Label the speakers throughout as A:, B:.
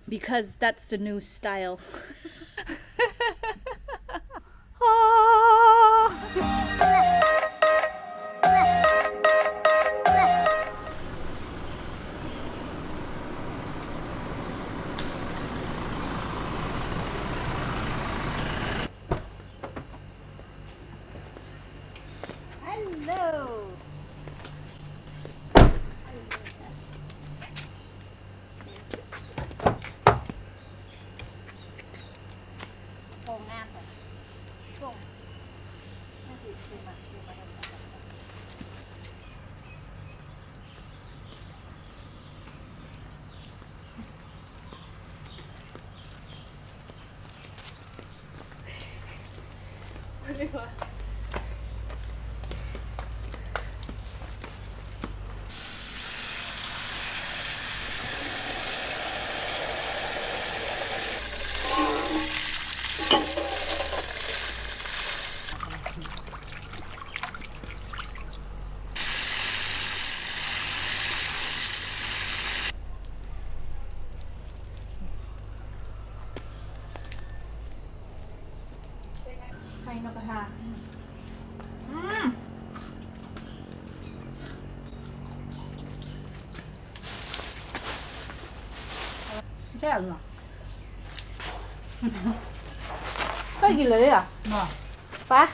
A: because that's the new style. Hello.
B: Có gì lưỡi à? Ba.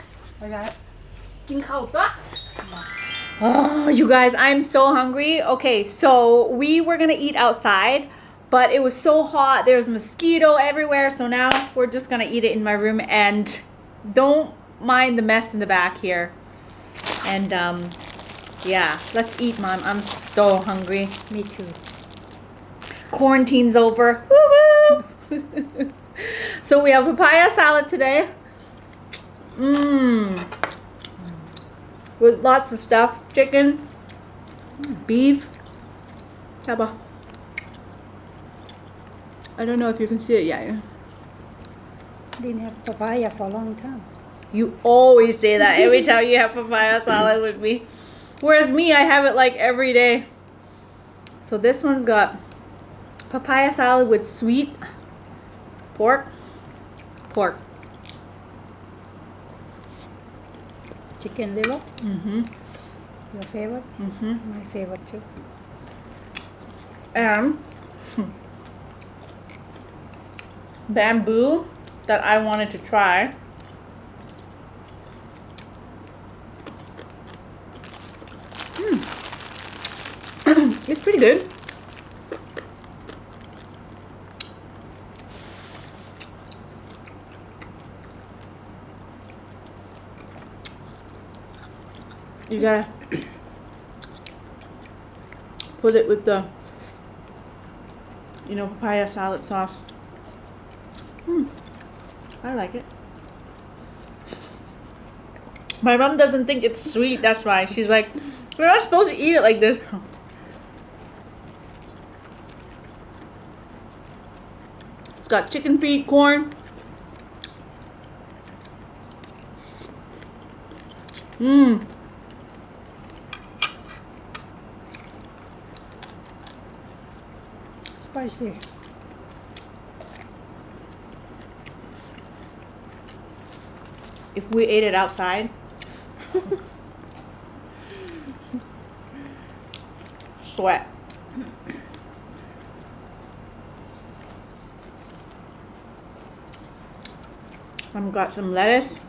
A: Oh, you guys, I'm so hungry. Okay, so we were gonna eat outside, but it was so hot. There was mosquito everywhere, so now we're just gonna eat it in my room. And don't mind the mess in the back here. And yeah, let's eat, Mom. I'm so hungry.
B: Me too.
A: Quarantine's over. Woo woo! So we have papaya salad today. With lots of stuff. Chicken, beef. Taba. I don't know if you can see it yet.
B: Didn't have papaya for a long time.
A: You always say that every time you have papaya salad with me. Whereas me, I have it like every day. So this one's got papaya salad with sweet pork.
B: Chicken liver. Your favorite? My favorite too.
A: And bamboo that I wanted to try. It's pretty good. You gotta put it with the, papaya salad sauce. I like it. My mom doesn't think it's sweet, that's why. She's like, we're not supposed to eat it like this. It's got chicken feet, corn.
B: Spicy.
A: If we ate it outside, sweat. I've got some lettuce.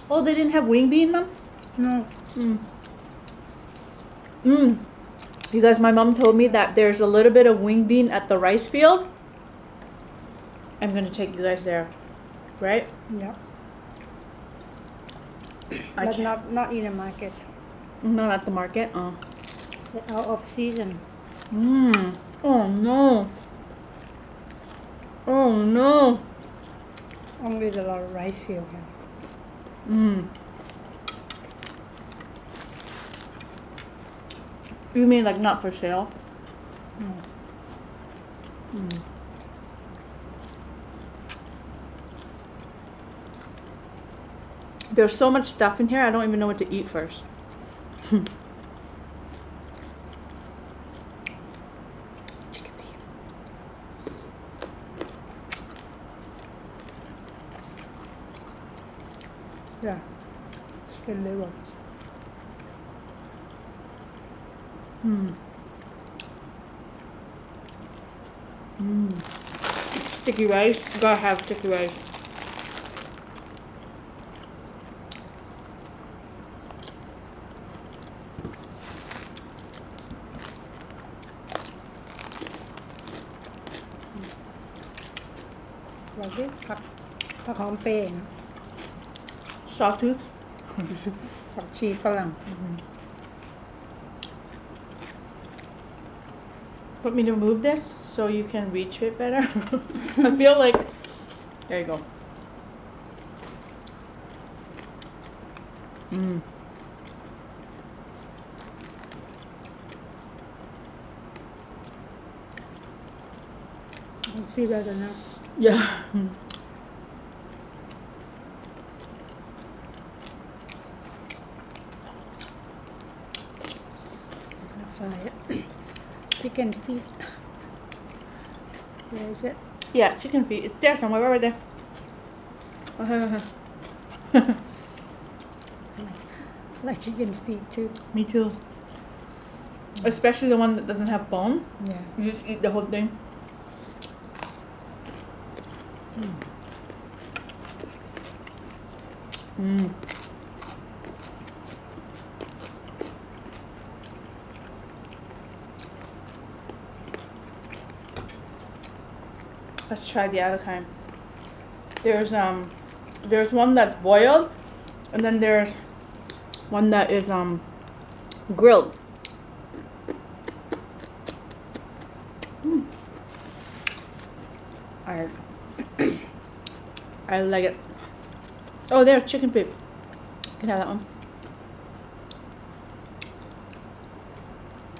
A: Oh, they didn't have wing bean, Mom?
B: No.
A: You guys, my mom told me that there's a little bit of wing bean at the rice field. I'm gonna take you guys there, right?
B: Yeah.
A: I
B: But
A: can't-
B: not in the market.
A: Not at the market. Oh.
B: They're out of season.
A: Oh no. Oh no.
B: Only the rice field here.
A: You mean like not for sale?
B: No.
A: There's so much stuff in here, I don't even know what to eat first.
B: chicken liver.
A: Sticky rice. You gotta have sticky rice.
B: What is it? ผักหอมเปรี้ยว
A: Sawtooth.
B: ผักชีฝรั่ง
A: Want me to move this so you can reach it better? I feel like. There you go.
B: See better now.
A: Yeah.
B: Fry it. Chicken feet. Where is it?
A: Yeah, chicken feet. It's there somewhere, right there.
B: I like chicken feet too.
A: Me too. Especially the one that doesn't have bone.
B: Yeah.
A: You just eat the whole thing. Let's try the other kind. There's one that's boiled, and then there's one that is grilled. I like it. Oh, there's chicken feet. You can have that one.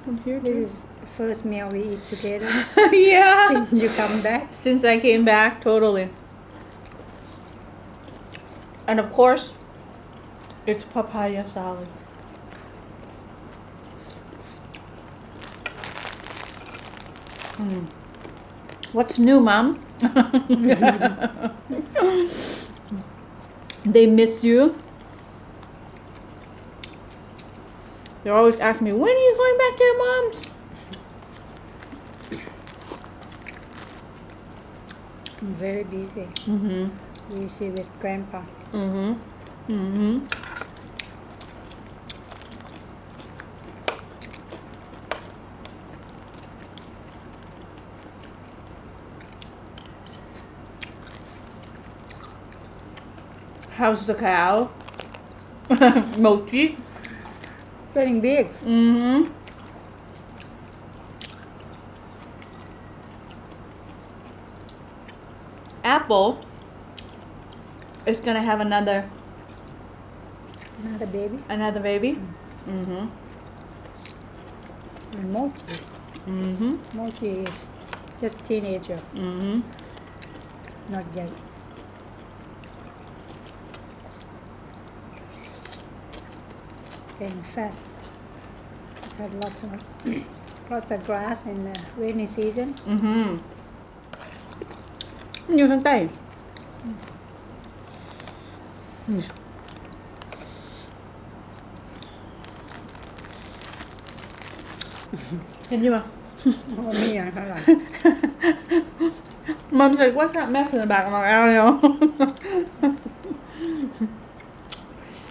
A: And here it
B: This
A: is.
B: is the first meal we eat together
A: Yeah.
B: since you come back.
A: Since I came back, totally. And of course, it's papaya salad. What's new, Mom? They miss you. They're always asking me, when are you going back to your mom's?
B: I'm very busy. Busy with grandpa.
A: How's the cow? Mochi.
B: Getting big.
A: Apple is gonna have another
B: Another baby.
A: baby.
B: And Mochi. Mochi is just teenager. Not yet. Getting fat. Got lots of grass in the rainy season.
A: Nhiều sang tay. ห็นอยู่ปะ
B: Oh, me, I like.
A: Mom's like, what's that mess in the back? I'm like, I don't know.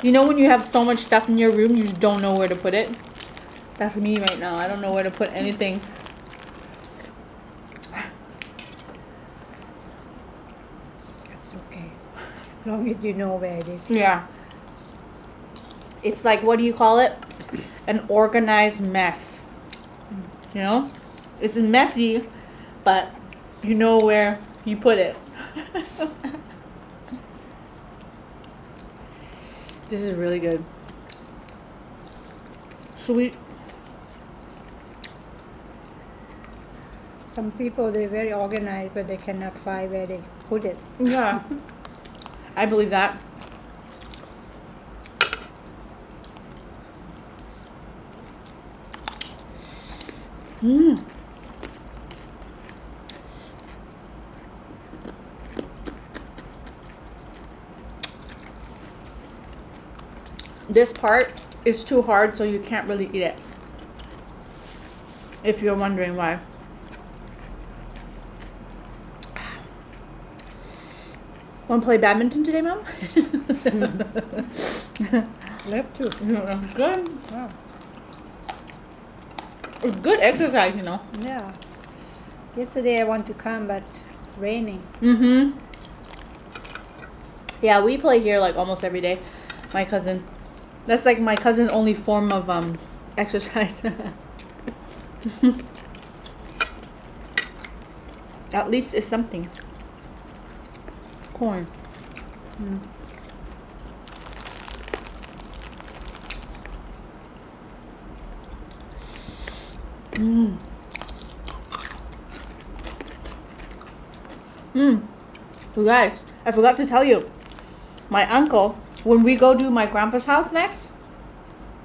A: You know when you have so much stuff in your room, you just don't know where to put it? That's me right now. I don't know where to put anything.
B: That's okay. As long as you know where it is.
A: Yeah. It's like, what do you call it? An organized mess. You know? It's messy, but you know where you put it. This is really good. Sweet.
B: Some people, they're very organized, but they cannot find where they put it.
A: Yeah. I believe that. this part is too hard, so you can't really eat it. If you're wondering why. Want to play badminton today, Mom?
B: Love to.
A: Good.
B: Wow.
A: It's good exercise, you know.
B: Yeah. Yesterday I want to come, but raining.
A: Mm-hmm. Yeah, we play here like almost every day. My cousin. That's like my cousin's only form of exercise. At least it's something. Corn. You guys, I forgot to tell you. My uncle, when we go to my grandpa's house next,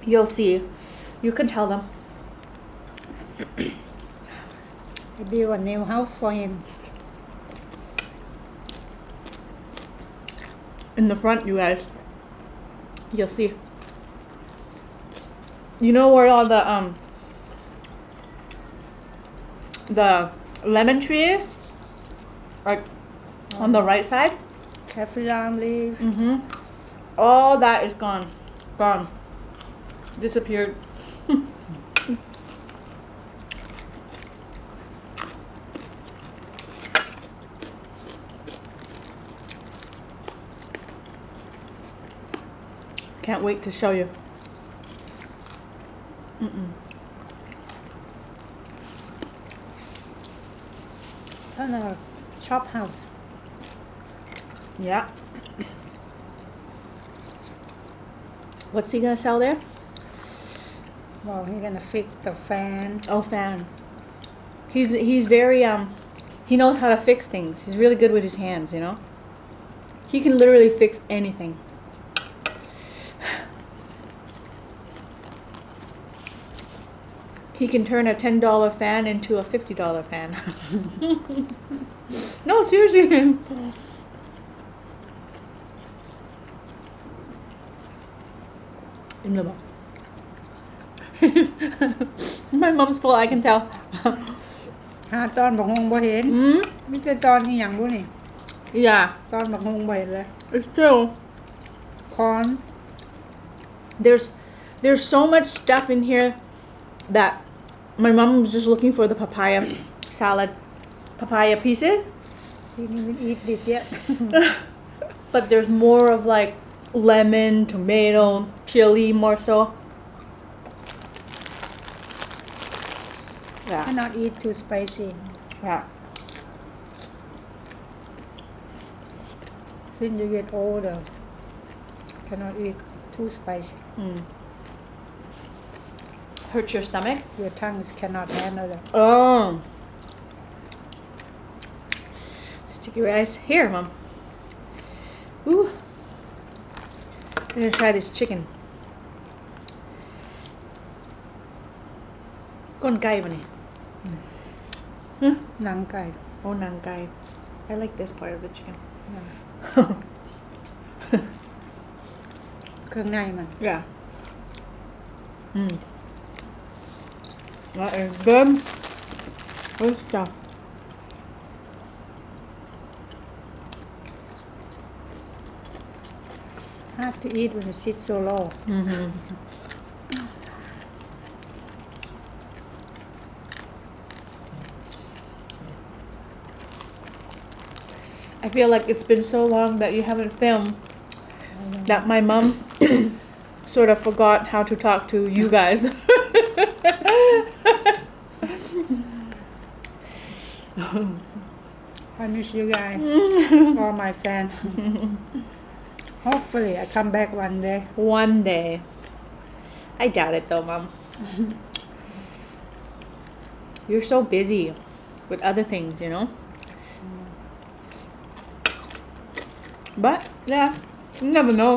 A: you'll see. You can tell them.
B: I build a new house for him.
A: In the front, you guys. You'll see. You know where all the lemon tree is? Like on the right side?
B: Cafe lime leaf.
A: All that is gone. Gone. Disappeared. Can't wait to show you.
B: It's on a shop house.
A: Yeah. What's he gonna sell there?
B: Well, he's gonna fix the fan.
A: Oh, fan. He's very he knows how to fix things. He's really good with his hands, you know. He can literally fix anything. He can turn a $10 fan into a $50 fan. No, seriously. My mom's full, I can tell.
B: หาตอนบักฮงบ่เห็นมีแต่ตอนนี้อย่างบุนี่
A: Yeah,
B: ตอนบักฮงบ่เห็นเลย
A: it's true.
B: Corn.
A: There's so much stuff in here that my mom was just looking for the papaya salad, papaya pieces.
B: He didn't even eat it yet.
A: But there's more of like lemon, tomato, chili, more so. Yeah,
B: Cannot eat too spicy.
A: yeah.
B: When you get older, cannot eat too spicy.
A: Hurts your stomach?
B: Your tongues cannot handle it.
A: Oh. Sticky rice. Here, Mom. Ooh. I'm gonna try this chicken. ก้นไก่ปะเนี่ย
B: หนังไก่
A: Oh, หนังไก่ I like this part of the chicken.
B: เครื่องในมัน
A: Yeah. That is good. Good stuff.
B: Hard to eat when you sit so low.
A: I feel like it's been so long that you haven't filmed that my mom sort of forgot how to talk to you guys.
B: I miss you guys. All my fans. Hopefully I come back one day.
A: One day. I doubt it though, Mom. You're so busy with other things, you know? But, yeah, you never know.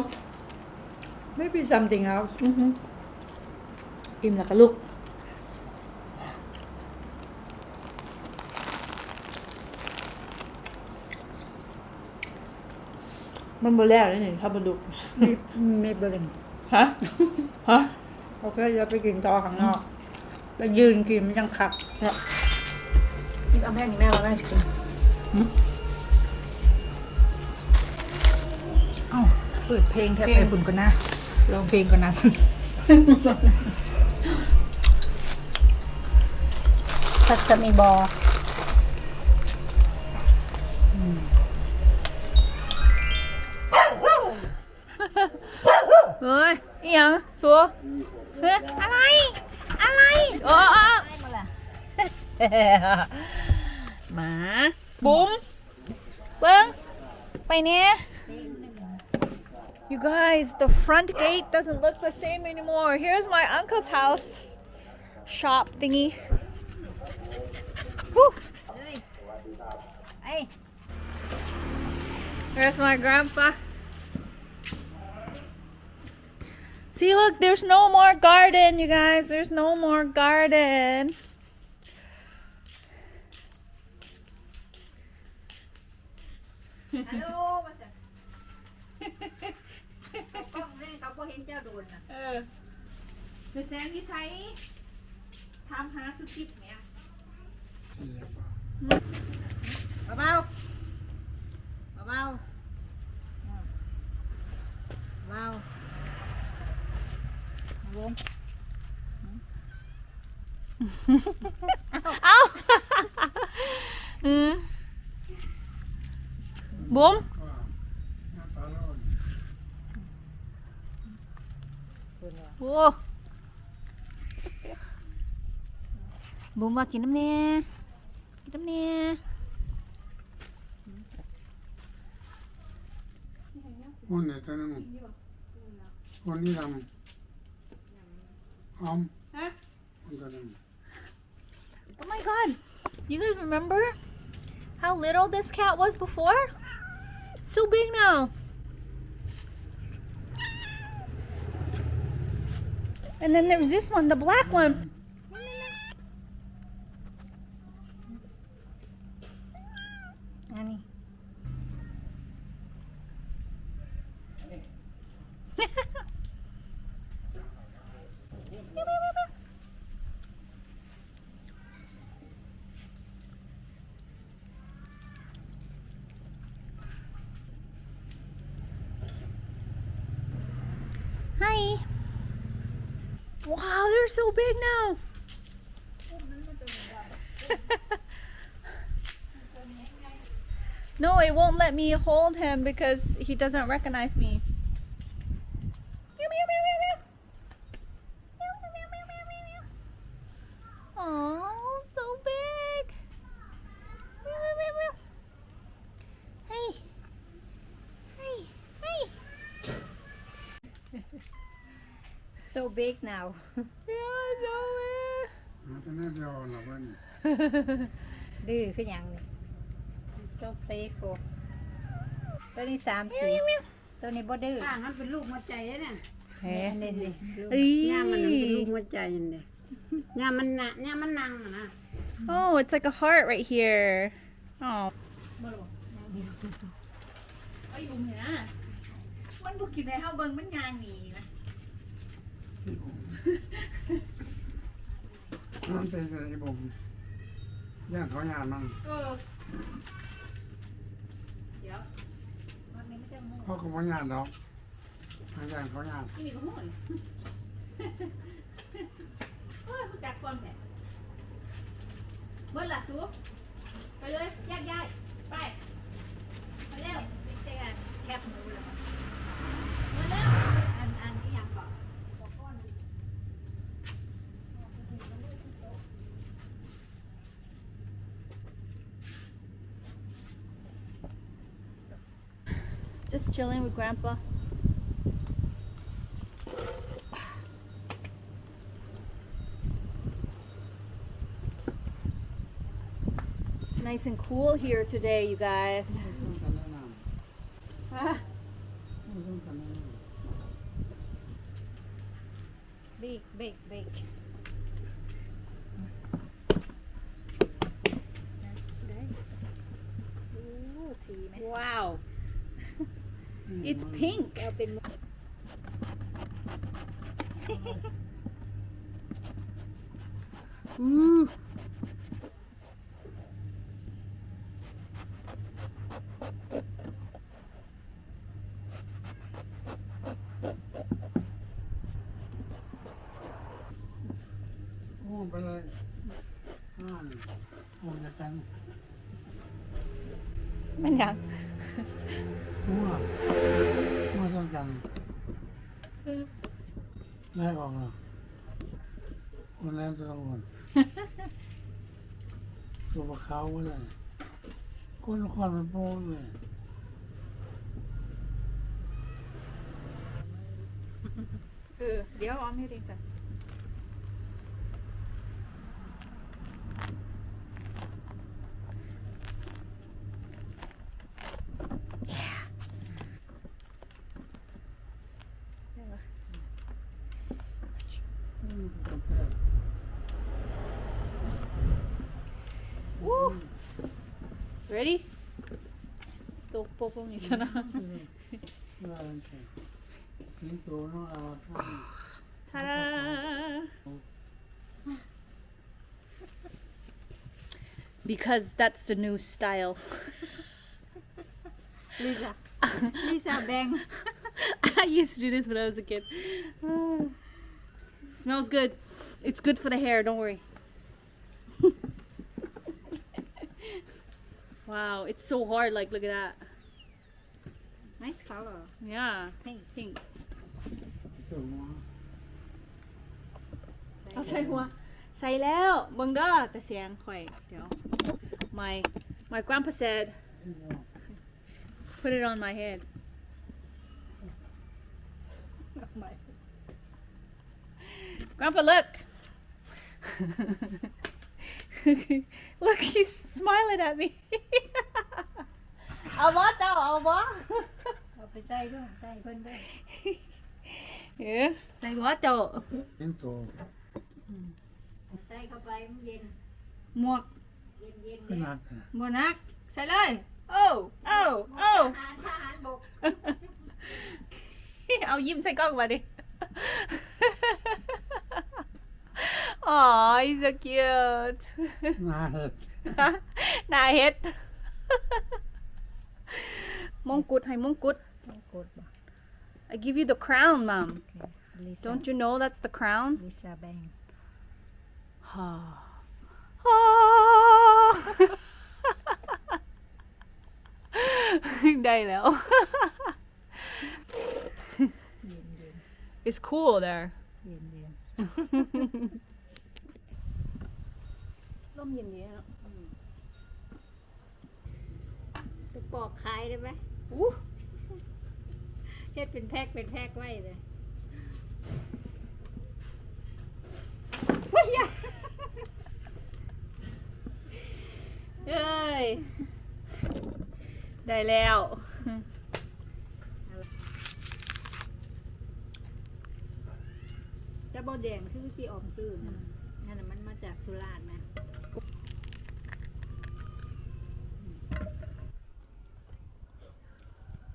B: Maybe something else.
A: อิ่มแล้วก็ลูก มันบ่แล้วนี่ถ้าบ่ดุก
B: Maybelline.
A: ฮะฮะ
B: โอเคเดี๋ยวไปกินต่อข้างนอกไปยืนกินมันยังขับ
A: นี่เอาแม่นี่แม่ว่าแม่จะกิน
B: เอ้าเปิดเพลงแทบไปคุณก็นะร้องเพลงก็นะทัศมีบอ
A: เฮ้ยอีหยังสัวเฮ้ยอะไรอะไรโอ้หมาบุ๋มเบิ้งไปเนี่ย You guys, the front gate doesn't look the same anymore. Here's my uncle's house. Shop thingy. Whew. Hey. There's my grandpa. See, look, there's no more garden, you guys. There's no more garden.
B: Hello กล้องให้เขาบ่เห็นเจ้าโดนน่ะ
A: เดี๋ยวแซงยี่ไซทำหาสุกิปเนี่ยเบาๆเบาๆเบาๆบุ้มเอาบุ้มโอ้บุ้มมากินน้ำเนี่ยกินน้ำเนี่ย
C: คนไหนตัวนึงคนนี้ทำหอม
A: ฮะ
C: คนตัวนึง
A: Oh my god, you guys remember how little this cat was before? It's so big now. And then there's this one, the black one. Annie. Hi. Wow, they're so big now. No, it won't let me hold him because he doesn't recognize me. Meow, meow, meow, meow, meow. Meow, meow, meow, meow, meow, meow. Aw, so big. Meow, meow, meow, meow. Hey. Hey. Hey.
B: so big now
A: Yeah, so big.
C: มาตัวนี้จะเอาหลับวัน
B: ดื้อขึ้นยังนี่ It's so playful ตัวนี้3
A: Meow,
B: สี
A: meow, meow.
B: ตัวนี้บ่ดื้อ
D: ข้างมันเป็นลูกหัวใจเนี่ย
A: Hey.
B: นี่นี่ลูก
D: ย่ามันเป็นลูกหัวใจนั่นเด้ย่ามันหนักย่ามันนั่งนะ
A: Oh, it's like a heart right here. Oh. ไอ้บุ๋มเห็นนะมันบุกกินในเฮาเบิ่งมันยางหนีนะ
C: มันเป็นอะไรบ่มย่างเขาย่างมั่ง
A: เออเดี๋ยวมันไม่ใช่มู
C: เขาก็บ่ย่างดอกย่างเขาย่าง
A: นี่ก็มูนี่โอ้ยผู้จักความแผลเบิ้ลล่ะซูไปเลยแยกย้ายไปไปเร็ว
B: แคบหมูแล้ว
A: มาเร็ว
B: อันนี้ยังก่อน
A: Just chilling with Grandpa. It's nice and cool here today, you guys. Ah,
B: big big big อู้สีไหม
A: wow. It's pink.
B: เราเป็น
A: Ooh.
C: Oh, but I, oh, you can,
A: มันยัง
C: mua xong cần, lấy còn à, con lên cho con, số bạc khao quá này, conมันโป้เลย
A: เดี๋ยวออมให้ดิจ้ะ Woo. Ready? ตกโปกนี่ซะนะ
C: สิงโตเนาะ
A: Ta-da! Because that's the new style.
B: Lisa Bang
A: I used to do this when I was a kid. Smells good. It's good for the hair, don't worry. Wow, it's so hard, like look at that.
B: nice color
A: Yeah,
B: pink
A: pink.
C: สูงวะ
A: เอาใส่หัวใส่แล้วเบิ่งเด้อแต่เสียงข่อยเดี๋ยว my grandpa said put it on my head. Grandpa, look. Look, he's smiling at me. เอาบ่เจ้าเอาบ่
B: เอาไปใส่ด้วยใส่เพิ่นด้วย
A: เออใส่บ่เจ้า
C: สิงโต
B: ใส่เข้าไปมันเย็น
A: หมวก
B: เย็นเย็น
C: ขึ้นหนักอ่ะ
A: หมวกนักใส่เลยโอ้โอ้โอ้
B: ทหารบก
A: เอายิ้มใส่กล้องมาดิ Aw, he's so cute.
C: หน้าเห็ด
A: หน้าเฮ็ด มงกุฎให้มงกุฎ
B: ต้องกดบ่
A: I give you the crown, Mom.
B: Lisa
A: Don't you know that's the crown?
B: Lisa Bang
A: ได้แล้ว It's cool there.
B: เย็นเย็น
A: ร่มเย็นดีเนาะ
B: ไปปอกขายได้ไหม
A: อู้
B: เฮ็ดเป็นแพ็คไว้เลย
A: เอ้ย ได้แล้ว
B: จะบ่แดงคือที่ออมซื้อนะนั่นน่ะมันมาจากสุราษฎร์นะ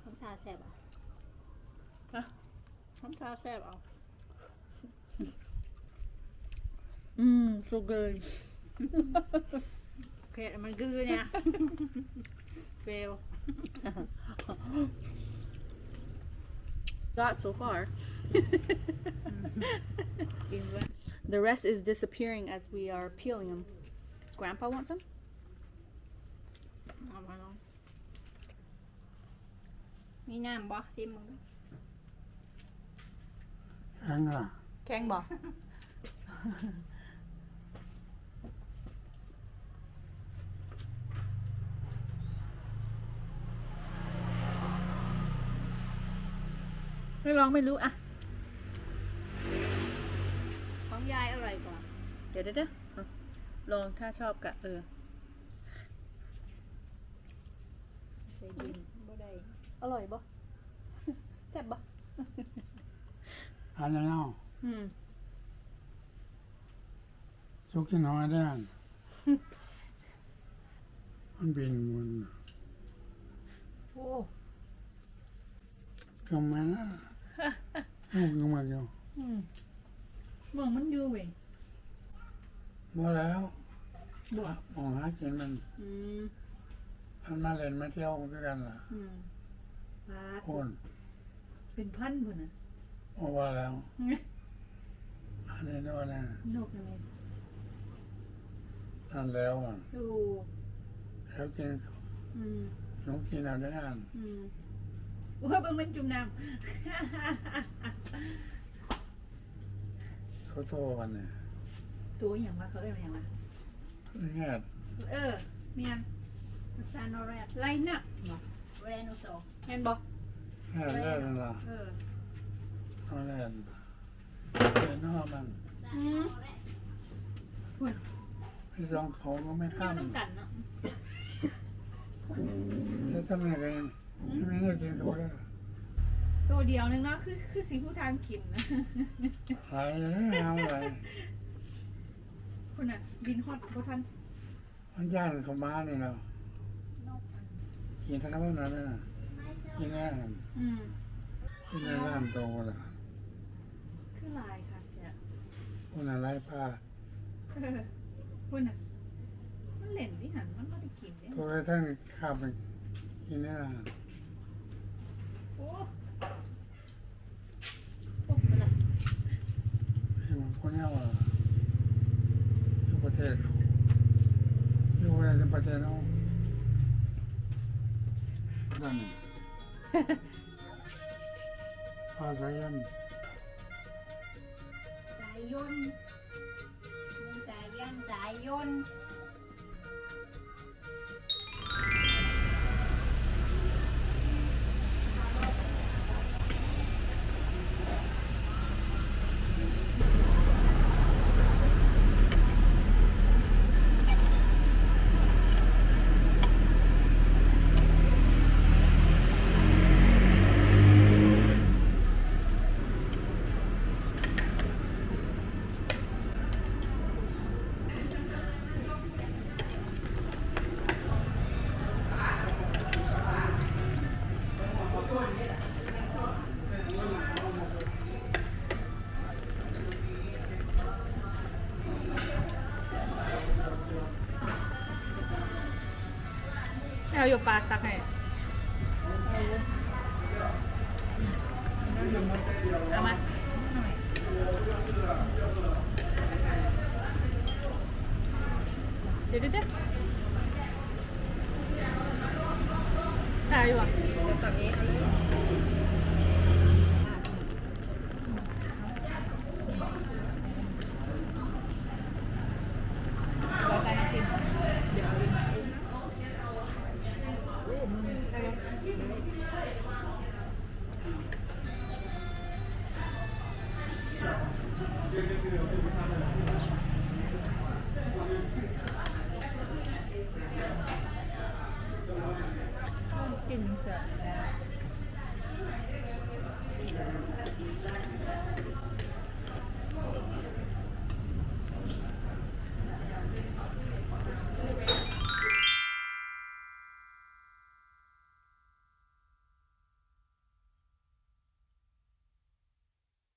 B: ทำทาแซ่บอ่ะ
A: ฮะ
B: ทำทาแซ่บเอา
A: so good.
B: เผ็ดมันกือเนี่ย fail
A: Got so far.
B: กินไว้
A: The rest is disappearing as we are peeling them. Does Grandpa want some?
B: เอามาลองมีน้ำบ่ซิมมึง
C: แข็งอ่ะ
A: Kang ba? ไม่ลองไม่รู้อะ
B: ของยายอร่อยกว่า
A: เดี๋ยวลองถ้าชอบกะ
B: ใส่ดินบ่ได้
A: อร่อยบ่ แซ่บบ่
C: อันนี้เนาะ
A: อืม
C: สุกินหอยได้อันมันบินวน
A: โอ้
C: กำมันนะลูกกำมันอยู่
A: มองมันอยู่เว้ย
C: บ่แล้วหมองหากินมัน
A: อืม
C: มันมาเล่นมาเที่ยวด้วยกันล่ะ
A: อืมปาด
C: คน
A: เป็นพันพุ่นน่ะ
C: บ่ว่าแล้ว อันนี้โน่นน่ะ
A: นกอันนี้
C: นั่นแล้วอ่ะ
A: ดู
C: แล้วกิน
A: อืม
C: หนูกินเอาได้อ่าน
A: อืมว่าเบิ่งมันจุ่มน้
C: เขาโตกันเนี่ย
A: ำตัวอหย่างวะเขาเรียกว่าอหย่างวะ
C: แง่
A: เมียน
B: ซานอแรด
A: ไรน่ะบอก
B: เรโนโซ
A: แม่นบอก
C: แง่แน่นล่ะ เอาแน่นเป็นนอกมัน
B: ซานอแรด
A: พุ่น
C: พี่สองเขาก็ไม่
A: อยู่
C: ข้าม
A: น้ำกันเนาะ
C: จะทำยังไงกันไม่ได้กินเขาได้
A: ตัวเดียวนึงเนาะคือสีผู้ทางกินนะ
C: หายเลยเอาอะไร
A: คุณน่ะ บินฮอดบ่ทัน
C: มันย่านเขามาเนี่ยเรา
B: นกอัน
C: กินทั้งนั้นน่ะกินแน่หัน
A: อืม
C: กินในร้านโตล่ะ
A: คือลายค่ะเนี่ย
C: คนอะไรป้า
A: คุณน่ะมันเล่นที่หันมันไม่ได้กินเนี่ย
C: ตัวอะไรท่านข้ามไปกินในร้าน
A: โอ้โอ้เป็นไร
C: ที่มันคนเนี้ยว่าอยู่ประเทศเขาอยู่ในประเทศเขานั่นนี่ภาษายัน
B: สายยนต์มีสายยันสายยนต์
A: เอาอยู่ปากตักให้เอามาหน่อยเดี๋ยวตายอยู่อ่ะ
D: ตักเองเอาเลย
B: แล้วกันน้ำจิ้ม
C: เ